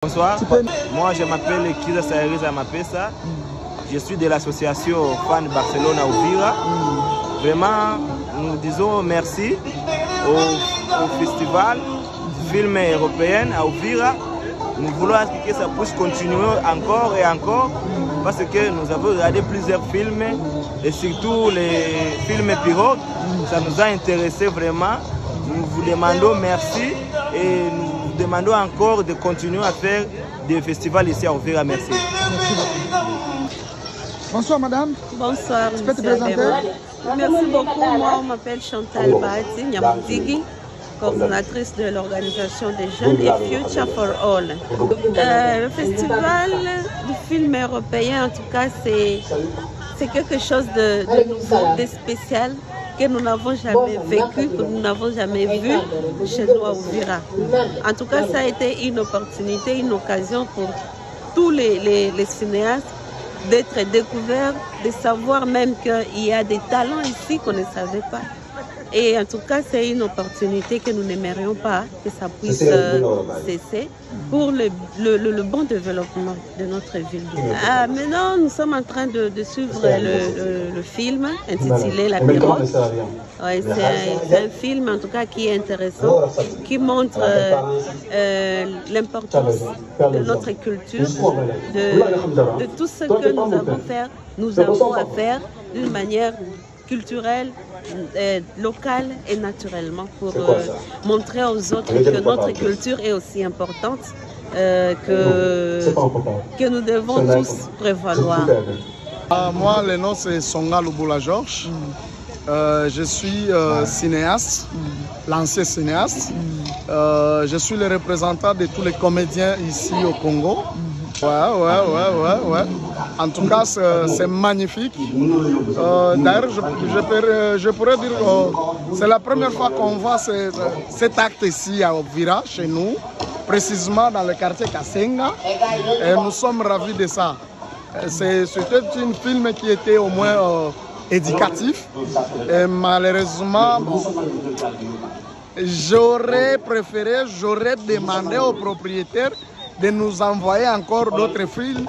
Bonsoir, moi je m'appelle Kiza Sayariza Mapesa, je suis de l'association Fan Barcelone à Uvira. Vraiment, nous disons merci au festival du film européen à Uvira. Nous voulons que ça puisse continuer encore et encore parce que nous avons regardé plusieurs films et surtout les films pirogues. Ça nous a intéressé vraiment. Nous vous demandons merci et nous demandons encore de continuer à faire des festivals ici à Uvira. Merci. Bonsoir madame. Bonsoir. Tu peux te présenter? Merci beaucoup. Moi, on m'appelle Chantal Bahati Nyamoudigui, coordonnatrice de l'organisation des jeunes et Future for All. Le festival du film européen, en tout cas, c'est quelque chose de nouveau, de spécial que nous n'avons jamais vécu, que nous n'avons jamais vu chez nous à Uvira. En tout cas, ça a été une opportunité, une occasion pour tous les cinéastes d'être découverts, de savoir même qu'il y a des talents ici qu'on ne savait pas. Et en tout cas, c'est une opportunité que nous n'aimerions pas que ça puisse cesser pour le bon développement de notre ville. Maintenant, nous sommes en train de suivre le film intitulé La Pirogue. Ouais, c'est un film en tout cas qui est intéressant, qui montre l'importance de notre culture, de tout ce que nous avons à faire d'une manière culturelle, locale et naturellement pour montrer aux autres que notre culture est aussi importante que nous devons tous prévaloir. Moi, le nom c'est Songa Luboula Georges. Je suis cinéaste, l'ancien cinéaste. Je suis le représentant de tous les comédiens ici au Congo. Ouais. En tout cas, c'est magnifique. D'ailleurs, je pourrais dire que c'est la première fois qu'on voit cet acte ici à Uvira, chez nous, précisément dans le quartier Kasenga. Et nous sommes ravis de ça. C'était un film qui était au moins éducatif. Et malheureusement, j'aurais demandé au propriétaire de nous envoyer encore d'autres films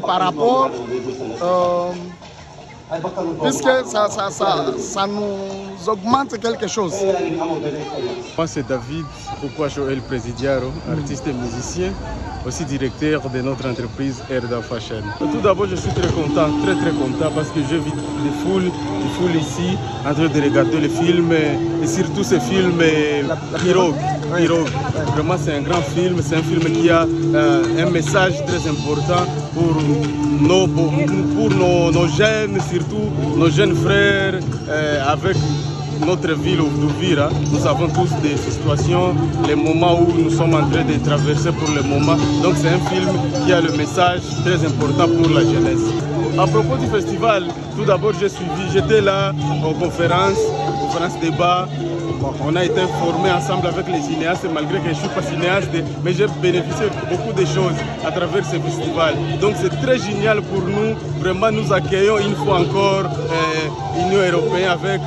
par rapport, puisque ça nous augmente quelque chose. Moi c'est David Pourquoi Joël Presidiaro, artiste et musicien, aussi directeur de notre entreprise Erda Fashion. Tout d'abord je suis très content parce que je vis des foules ici en train de regarder les films et surtout ces films pirogue. Vraiment c'est un grand film, c'est un film qui a un message très important pour nos jeunes, surtout nos jeunes frères avec notre ville d'Uvira. Nous avons tous des situations, les moments où nous sommes en train de traverser pour le moment. Donc c'est un film qui a le message très important pour la jeunesse. À propos du festival, tout d'abord j'étais là en conférence débat. Bon, on a été formés ensemble avec les cinéastes, malgré que je ne suis pas cinéaste, mais j'ai bénéficié de beaucoup de choses à travers ce festival. Donc c'est très génial pour nous. Vraiment, nous accueillons une fois encore l'Union européenne avec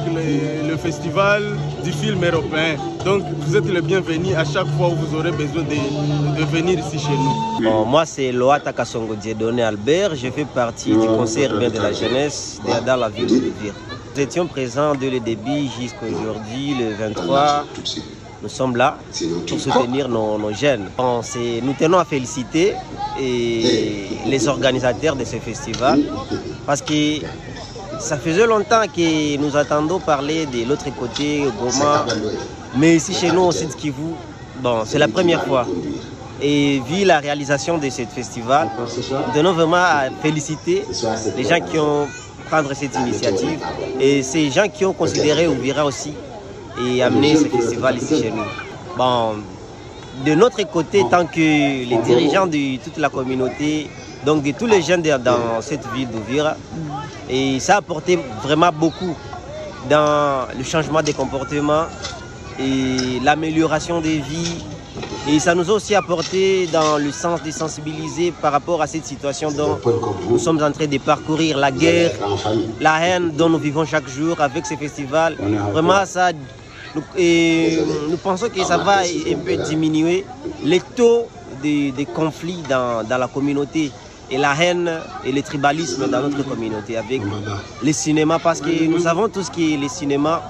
le festival du film européen. Donc vous êtes le bienvenu à chaque fois où vous aurez besoin de venir ici chez nous. Bon, moi c'est Loata Kasongo Dieudonné Albert, je fais partie du conseil urbain de la jeunesse dans la ville de Uvira. Nous étions présents dès le début jusqu'à aujourd'hui, le 23. Nous sommes là pour soutenir nos jeunes. Bon, nous tenons à féliciter les organisateurs de ce festival parce que ça faisait longtemps que nous attendons parler de l'autre côté, Goma. Mais ici chez nous au Sud Kivu, bon, c'est la première fois. Et vu la réalisation de ce festival, nous tenons vraiment à féliciter les gens qui ont prendre cette initiative et ces gens qui ont considéré Uvira aussi et amener ce festival ici chez nous. Bon, de notre côté, tant que les dirigeants de toute la communauté, donc de tous les jeunes dans cette ville d'Uvira, et ça a apporté vraiment beaucoup dans le changement des comportements et l'amélioration des vies. Et ça nous a aussi apporté dans le sens de sensibiliser par rapport à cette situation dont nous sommes en train de parcourir, la guerre, la haine dont nous vivons chaque jour avec ce festival. Vraiment, nous pensons que ça va un peu diminuer les taux des conflits dans la communauté et la haine et le tribalisme dans notre communauté avec les cinémas, parce que nous savons tous que les cinémas,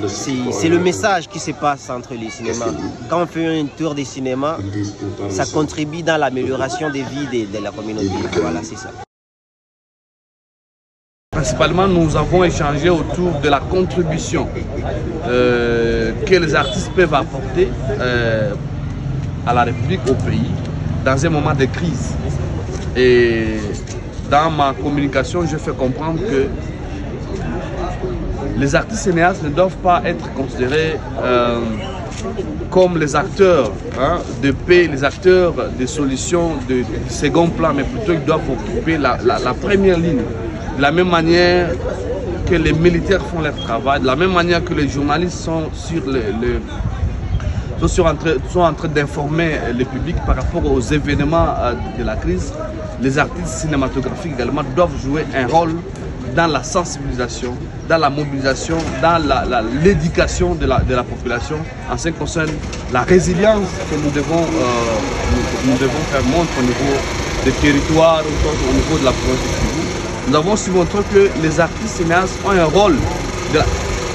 c'est le message qui se passe entre les cinémas. Quand on fait un tour des cinémas, ça contribue dans l'amélioration des vies de la communauté. Voilà, c'est ça. Principalement, nous avons échangé autour de la contribution que les artistes peuvent apporter à la République, au pays, dans un moment de crise. Et dans ma communication, je fais comprendre que les artistes cinéastes ne doivent pas être considérés comme les acteurs de paix, les acteurs de solutions de second plan, mais plutôt ils doivent occuper la première ligne. De la même manière que les militaires font leur travail, de la même manière que les journalistes sont en train d'informer le public par rapport aux événements de la crise, les artistes cinématographiques également doivent jouer un rôle dans la sensibilisation, dans la mobilisation, dans l'éducation de la population en ce qui concerne la résilience que nous devons faire montre au niveau des territoires, au niveau de la province du Kivu. Nous avons aussi montré que les artistes cinéastes ont un rôle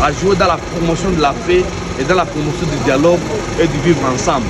à jouer dans la promotion de la paix et dans la promotion du dialogue et du vivre ensemble.